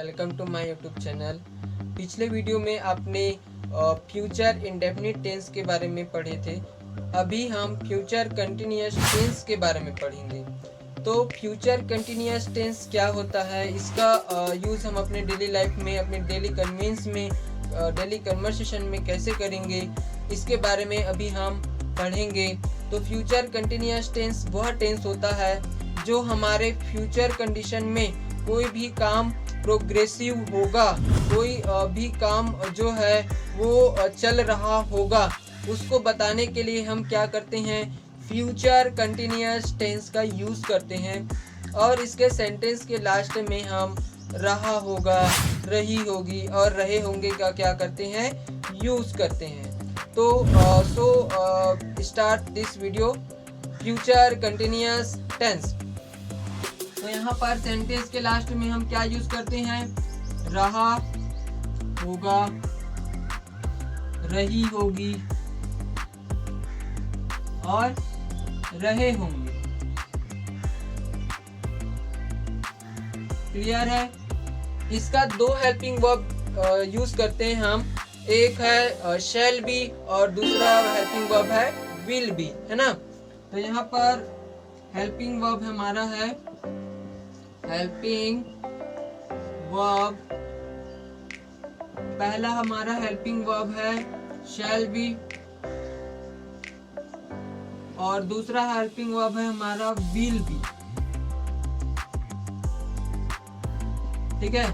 Welcome to my YouTube channel. पिछले video में आपने फ्यूचर इंडेफिनिट टेंस के बारे में पढ़े थे। अभी हम फ्यूचर कंटिन्यूअस टेंस के बारे में पढ़ेंगे। तो फ्यूचर कंटिन्यूअस टेंस क्या होता है, इसका यूज़ हम अपने डेली लाइफ में, अपने डेली कन्वेंस में, डेली कन्वर्सेशन में कैसे करेंगे, इसके बारे में अभी हम पढ़ेंगे। तो फ्यूचर कंटिन्यूअस टेंस वह टेंस होता है जो हमारे फ्यूचर कंडीशन में कोई भी काम प्रोग्रेसिव होगा, कोई भी काम जो है वो चल रहा होगा, उसको बताने के लिए हम क्या करते हैं, फ्यूचर कंटिन्यूअस टेंस का यूज़ करते हैं। और इसके सेंटेंस के लास्ट में हम रहा होगा, रही होगी और रहे होंगे का क्या करते हैं, यूज़ करते हैं। तो start this video future continuous tense. तो यहाँ पर सेंटेंस के लास्ट में हम क्या यूज करते हैं, रहा होगा, रही होगी और रहे होंगे। क्लियर है? इसका दो हेल्पिंग वर्ब यूज करते हैं हम। एक है शैल बी और दूसरा हेल्पिंग वर्ब है विल बी, है ना। तो यहाँ पर हेल्पिंग वर्ब हमारा है, हेल्पिंग वर्ब पहला हमारा हेल्पिंग वर्ब है शैल बी और दूसरा हेल्पिंग वर्ब है हमारा विल बी। ठीक है।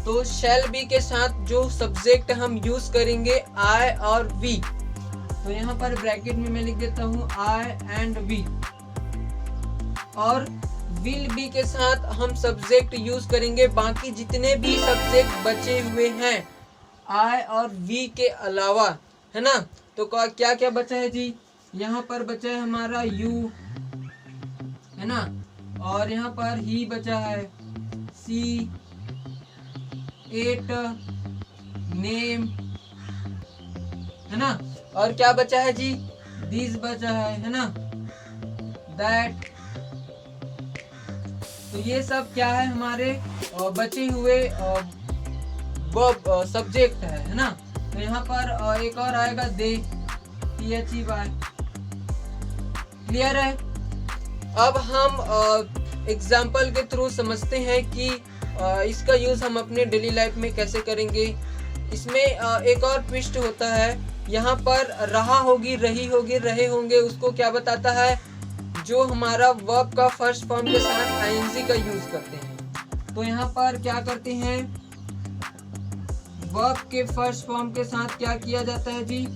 तो शैल बी के साथ जो सब्जेक्ट हम यूज करेंगे आई और वी। तो यहाँ पर ब्रैकेट में मैं लिख देता हूँ आई एंड वी। और विल बी के साथ हम सब्जेक्ट यूज करेंगे बाकी जितने भी सब्जेक्ट बचे हुए हैं आई और वी के अलावा, है ना। तो क्या क्या बचा है जी, यहाँ पर बचा है हमारा यू, है ना, और यहाँ पर ही बचा है, सी, एट, नेम, है ना, और क्या बचा है जी, दिस बचा है ना, दैट। तो ये सब क्या है, हमारे बचे हुए वर्ब सब्जेक्ट है ना। तो यहाँ पर एक और आएगा दे, THEY। क्लियर है? अब हम एग्जाम्पल के थ्रू समझते हैं कि इसका यूज हम अपने डेली लाइफ में कैसे करेंगे। इसमें एक और ट्विस्ट होता है, यहाँ पर रहा होगी, रही होगी, रहे होंगे, उसको क्या बताता है, जो हमारा वर्ब का फर्स्ट फॉर्म के साथ आईएनजी का यूज करते हैं। तो यहाँ पर क्या करते हैं, वर्ब के फर्स्ट फॉर्म के साथ क्या किया जाता है जी,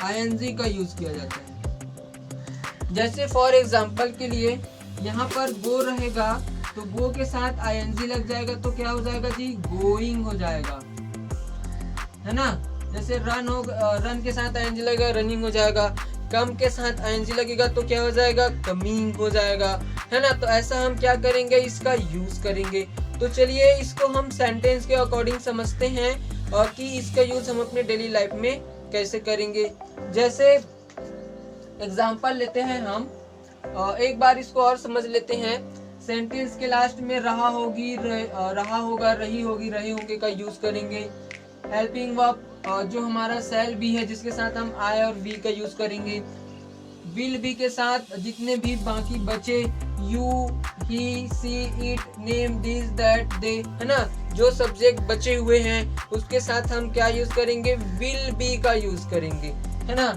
आईएनजी का यूज किया जाता है। जैसे फॉर एग्जांपल के लिए यहाँ पर गो रहेगा तो गो के साथ आईएनजी लग जाएगा तो क्या हो जाएगा जी, गोइंग हो जाएगा, है ना। जैसे रन के साथ आईएनजी लगेगा, रनिंग हो जाएगा। कम के साथ आईएनजी लगेगा तो क्या हो जाएगा, कमिंग हो जाएगा, है ना। तो ऐसा हम क्या करेंगे, इसका यूज करेंगे। तो चलिए इसको हम सेंटेंस के अकॉर्डिंग समझते हैं और कि इसका यूज हम अपने डेली लाइफ में कैसे करेंगे। जैसे एग्जांपल लेते हैं हम, एक बार इसको और समझ लेते हैं। सेंटेंस के लास्ट में रहा होगी, रहा होगा, रही होगी, रहे होंगे का यूज करेंगे। हेल्पिंग वर्ब जो हमारा शैल बी है जिसके साथ हम आई और वी का यूज करेंगे। विल बी के साथ जितने भी बाकी बचे you, he, she, it, name, this, that, they, है ना, जो सब्जेक्ट बचे हुए हैं उसके साथ हम क्या यूज करेंगे, विल बी का यूज करेंगे, है ना।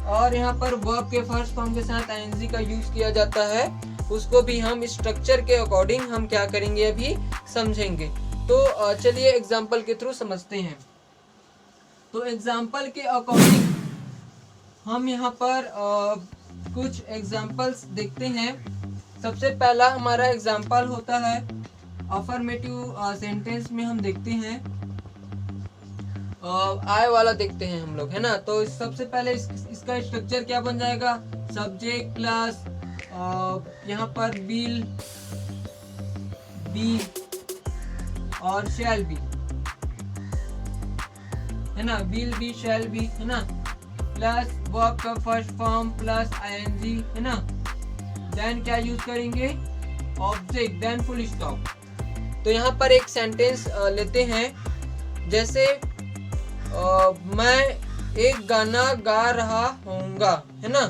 और यहाँ पर वर्ब के फर्स्ट फॉर्म के साथ आईएनजी का यूज किया जाता है, उसको भी हम स्ट्रक्चर के अकॉर्डिंग हम क्या करेंगे अभी समझेंगे। तो चलिए एग्जाम्पल के थ्रू समझते हैं। तो एग्जाम्पल के अकॉर्डिंग हम यहाँ पर कुछ एग्जाम्पल्स देखते हैं। सबसे पहला हमारा एग्जाम्पल होता है अफर्मेटिव सेंटेंस में हम देखते हैं, आई वाला देखते हैं हम लोग, है ना। तो सबसे पहले इसका स्ट्रक्चर क्या बन जाएगा, सब्जेक्ट प्लस यहाँ पर विल बी और शैल बी, है ना, विल बी, शैल बी, है ना, प्लस वर्ब का फर्स्ट फॉर्म प्लस आईएनजी, है ना। देन क्या यूज करेंगे, ऑब्जेक्ट, देन फुल स्टॉप। तो यहाँ पर एक सेंटेंस लेते हैं, जैसे मैं एक गाना गा रहा होऊंगा, है ना।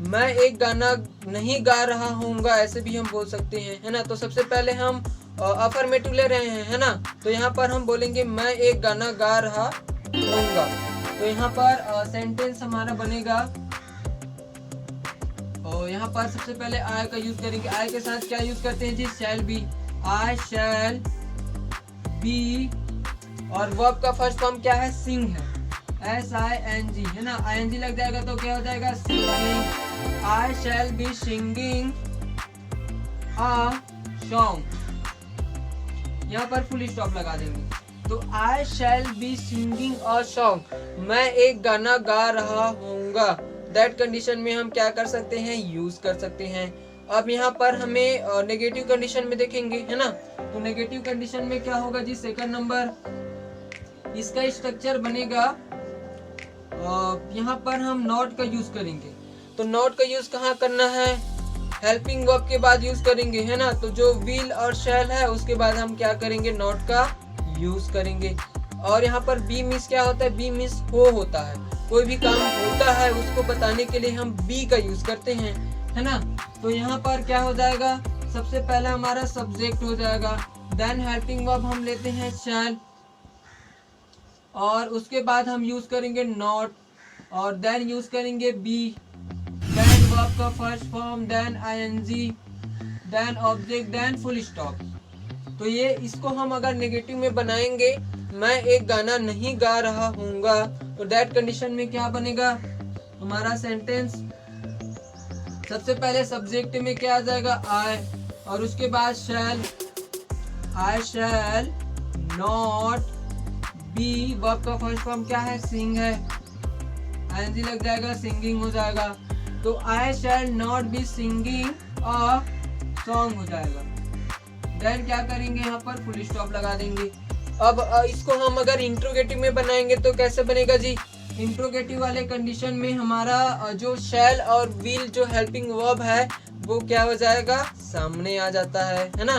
मैं एक गाना नहीं गा रहा होऊंगा ऐसे भी हम बोल सकते हैं, है ना। तो सबसे पहले हम अफर्मेटिव ले रहे हैं, है ना। तो यहाँ पर हम बोलेंगे मैं एक गाना गा रहा होऊंगा। तो यहाँ पर सेंटेंस हमारा बनेगा, और यहाँ पर सबसे पहले आई का यूज करेंगे। आई के साथ क्या यूज करते हैं जी, shall be. I shall be, और वर्ब का फर्स्ट फॉर्म क्या है, सिंग है, SING, है ना। ING लग जाएगा तो क्या हो जाएगा, singing. I shall be singing a song, यहाँ पर फुल स्टॉप लगा देंगे। तो I shall be singing a song, मैं एक गाना गा रहा होऊंगा। दैट कंडीशन में हम क्या कर सकते हैं, यूज कर सकते हैं। अब यहाँ पर हमें नेगेटिव कंडीशन में देखेंगे, है ना। तो नेगेटिव कंडीशन में क्या होगा जी, सेकंड नंबर, इसका स्ट्रक्चर बनेगा, यहाँ पर हम नॉट का यूज करेंगे। तो नॉट का यूज कहाँ करना है, हेल्पिंग वर्ब के बाद यूज करेंगे, है ना। तो जो विल और शैल है उसके बाद हम क्या करेंगे, नॉट का यूज करेंगे। और यहाँ पर बी मीन्स क्या होता है, बी मीन्स हो होता है, कोई भी काम होता है उसको बताने के लिए हम बी का यूज करते हैं, है ना। तो यहाँ पर क्या हो जाएगा, सबसे पहला हमारा सब्जेक्ट हो जाएगा, देन हेल्पिंग वर्ब हम लेते हैं शैल, और उसके बाद हम यूज करेंगे नॉट, और देन यूज करेंगे बी, देन वर्ब का first form, then ING, then object, then full stop. तो ये इसको हम अगर नेगेटिव में बनाएंगे, मैं एक गाना नहीं गा रहा हूँगा, तो दैट कंडीशन में क्या बनेगा हमारा सेंटेंस, सबसे पहले सब्जेक्ट में क्या आ जाएगा, आई, और उसके बाद शैल, आई शैल नॉट बी, वर्ब का फर्स्ट फॉर्म क्या है, सिंग है, ING लग जाएगा, सिंगिंग हो जाएगा। तो I shall not be singing a song हो जाएगा। देन क्या करेंगे, यहाँ पर फुल स्टॉप लगा देंगे। अब इसको हम अगर इंट्रोगेटिव में बनाएंगे तो कैसे बनेगा जी, इंट्रोगेटिव वाले कंडीशन में हमारा जो शैल और विल जो हेल्पिंग वर्ब है वो क्या हो जाएगा, सामने आ जाता है ना।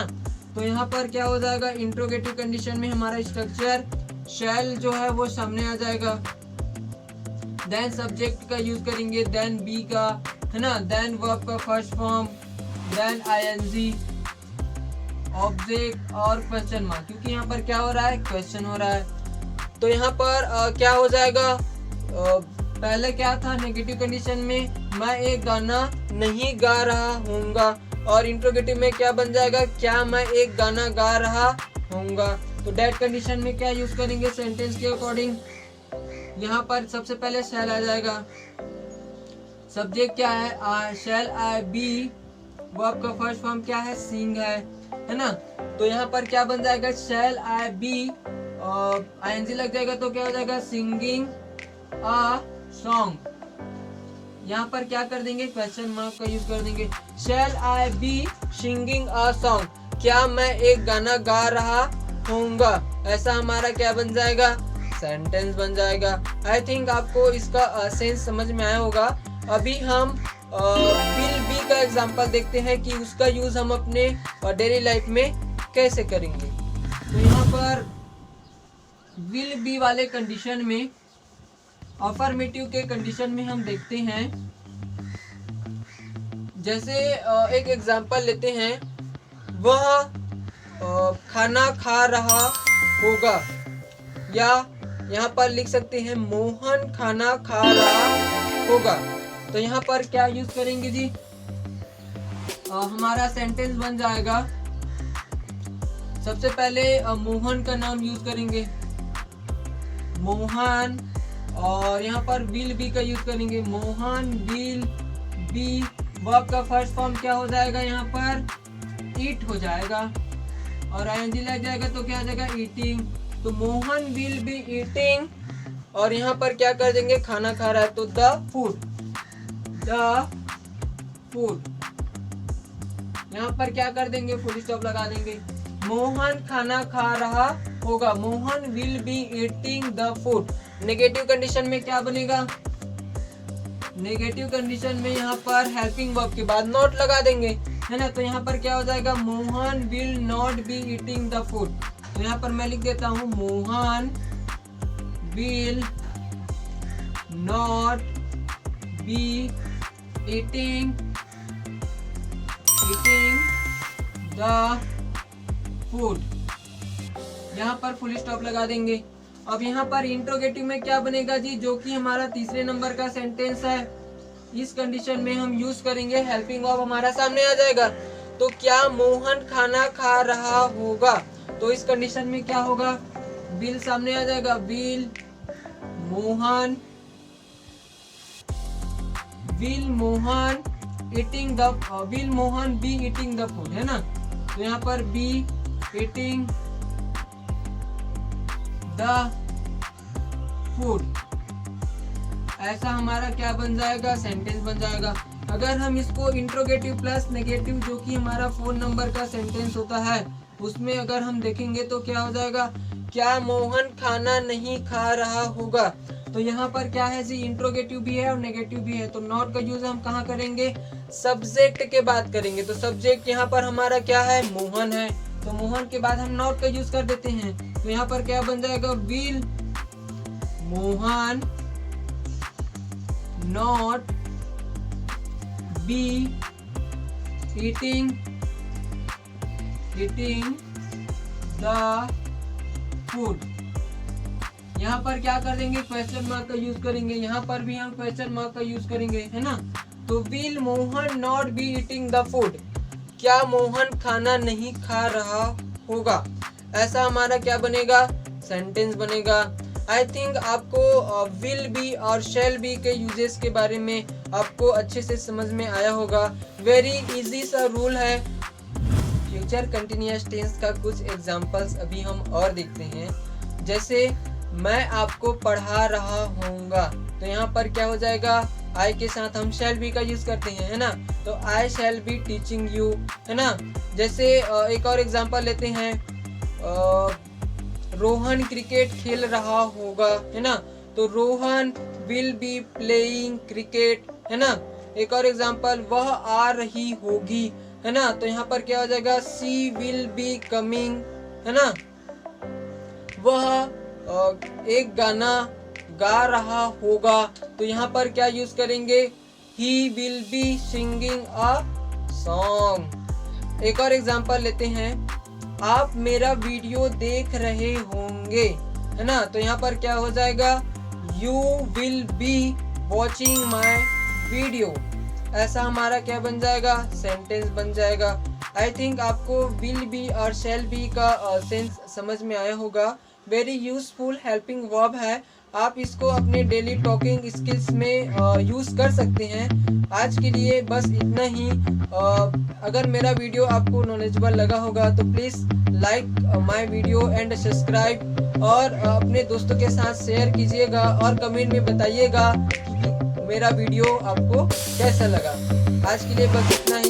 तो यहाँ पर क्या हो जाएगा, इंट्रोगेटिव कंडीशन में हमारा स्ट्रक्चर शैल जो है वो सामने आ जाएगा, देन सब्जेक्ट का यूज करेंगे, देन बी का, है ना, देन वर्ब का first form, then ING, object और क्वेश्चन मार्क, क्योंकि यहाँ पर क्या हो रहा है, क्वेश्चन हो रहा है। तो यहाँ पर क्या हो जाएगा, पहले क्या था नेगेटिव कंडीशन में, मैं एक गाना नहीं गा रहा हूँगा, और इंट्रोगेटिव में क्या बन जाएगा, क्या मैं एक गाना गा रहा हूँगा। तो दैट कंडीशन में क्या यूज करेंगे, सेंटेंस के अकॉर्डिंग, यहाँ पर सबसे पहले शैल आ जाएगा, सब्जेक्ट क्या है, आई शैल आई बी, वर्ब का फर्स्ट फॉर्म क्या है, सिंग है ना। तो यहाँ पर क्या बन जाएगा, शैल आई बी, ING लग जाएगा तो क्या हो जाएगा, सिंगिंग अ सॉन्ग। यहाँ पर क्या कर देंगे, क्वेश्चन मार्क का यूज कर देंगे, शैल आई बी सिंगिंग अ सॉन्ग, क्या मैं एक गाना गा रहा होऊंगा, ऐसा हमारा क्या बन जाएगा, सेंटेंस बन जाएगा। आई थिंक आपको इसका सेंस समझ में आया होगा। अभी हम विल बी का एग्जांपल देखते हैं कि उसका यूज हम अपने डेली लाइफ में कैसे करेंगे। तो यहाँ पर विल बी वाले कंडीशन में, अफर्मेटिव के कंडीशन में हम देखते हैं, जैसे एक एग्जांपल लेते हैं, वह खाना खा रहा होगा, या यहाँ पर लिख सकते हैं मोहन खाना खा रहा होगा। तो यहाँ पर क्या यूज करेंगे जी, हमारा सेंटेंस बन जाएगा, सबसे पहले मोहन का नाम यूज करेंगे, मोहन, और यहाँ पर विल बी का यूज करेंगे, मोहन विल बी, वर्ब का फर्स्ट फॉर्म क्या हो जाएगा, यहाँ पर ईट हो जाएगा, और ING लग जाएगा तो क्या हो जाएगा, ईटिंग। तो मोहन विल बी ईटिंग, और यहाँ पर क्या कर देंगे, खाना खा रहा है तो द फूड, यहाँ पर क्या कर देंगे, फुल स्टॉप लगा देंगे, मोहन खाना खा रहा होगा, Mohan will be eating the food. Negative condition में क्या बनेगा, नेगेटिव कंडीशन में यहाँ पर हेल्पिंग वर्ब के बाद नॉट लगा देंगे, है ना। तो यहाँ पर क्या हो जाएगा, Mohan will not be eating the food. तो यहाँ पर मैं लिख देता हूँ Mohan will not be eating the food. यहाँ पर फुल स्टॉप लगा देंगे। अब यहाँ पर इंट्रोगेटिव में क्या बनेगा जी, जो कि हमारा तीसरे नंबर का सेंटेंस है, इस कंडीशन में हम यूज करेंगे हेल्पिंग वर्ब, हमारा सामने आ जाएगा। तो क्या मोहन खाना खा रहा होगा, तो इस कंडीशन में क्या होगा, विल सामने आ जाएगा, will Mohan will Mohan be eating the food, है ना। तो यहाँ पर बी ईटिंग द फूड, ऐसा हमारा क्या बन जाएगा, सेंटेंस बन जाएगा। अगर हम इसको इंट्रोगेटिव प्लस नेगेटिव, जो कि हमारा 4 नंबर का सेंटेंस होता है, उसमें अगर हम देखेंगे तो क्या हो जाएगा, क्या मोहन खाना नहीं खा रहा होगा। तो यहाँ पर क्या है जी, इंट्रोगेटिव भी है और नेगेटिव भी है। तो नॉट का यूज हम कहाँ करेंगे, सब्जेक्ट के बाद करेंगे। तो सब्जेक्ट यहाँ पर हमारा क्या है, मोहन है। तो मोहन के बाद हम नॉट का यूज कर देते हैं। तो यहाँ पर क्या बन जाएगा, will Mohan not be eating the food. यहाँ पर क्या कर देंगे, क्वेश्चन मार्क का यूज करेंगे। यहाँ पर भी हम क्वेश्चन मार्क का यूज करेंगे, है ना। तो will Mohan not be eating the food, क्या मोहन खाना नहीं खा रहा होगा, ऐसा हमारा क्या बनेगा, सेंटेंस बनेगा। आई थिंक आपको विल बी और शैल बी के यूजेस के बारे में आपको अच्छे से समझ में आया होगा। वेरी इजी सा रूल है। फ्यूचर कंटिन्यूअस टेंस का कुछ एग्जांपल्स अभी हम और देखते हैं। जैसे मैं आपको पढ़ा रहा होऊंगा, तो यहाँ पर क्या हो जाएगा, आई के साथ हम शैल बी का यूज करते हैं, है ना। तो I shall be teaching you, है ना। जैसे एक और एग्जांपल लेते हैं, रोहन क्रिकेट खेल रहा होगा, है ना। तो Rohan will be playing cricket, है ना। एक और एग्जांपल, वह आ रही होगी, है ना। तो यहाँ पर क्या हो जाएगा, सी विल बी कमिंग, है ना। वह एक गाना गा रहा होगा, तो यहाँ पर क्या यूज करेंगे, he will be singing a song. एक और एग्जांपल लेते हैं, आप मेरा वीडियो देख रहे होंगे, है ना। तो यहाँ पर क्या हो जाएगा, you will be watching my video, ऐसा हमारा क्या बन जाएगा, सेंटेंस बन जाएगा। आई थिंक आपको विल बी और शैल बी का सेंस समझ में आया होगा। वेरी यूजफुल हेल्पिंग वर्ब है, आप इसको अपने डेली टॉकिंग स्किल्स में यूज कर सकते हैं। आज के लिए बस इतना ही। अगर मेरा वीडियो आपको नॉलेजेबल लगा होगा तो please like my video and subscribe, और अपने दोस्तों के साथ शेयर कीजिएगा और कमेंट में बताइएगा कि मेरा वीडियो आपको कैसा लगा। आज के लिए बस इतना ही।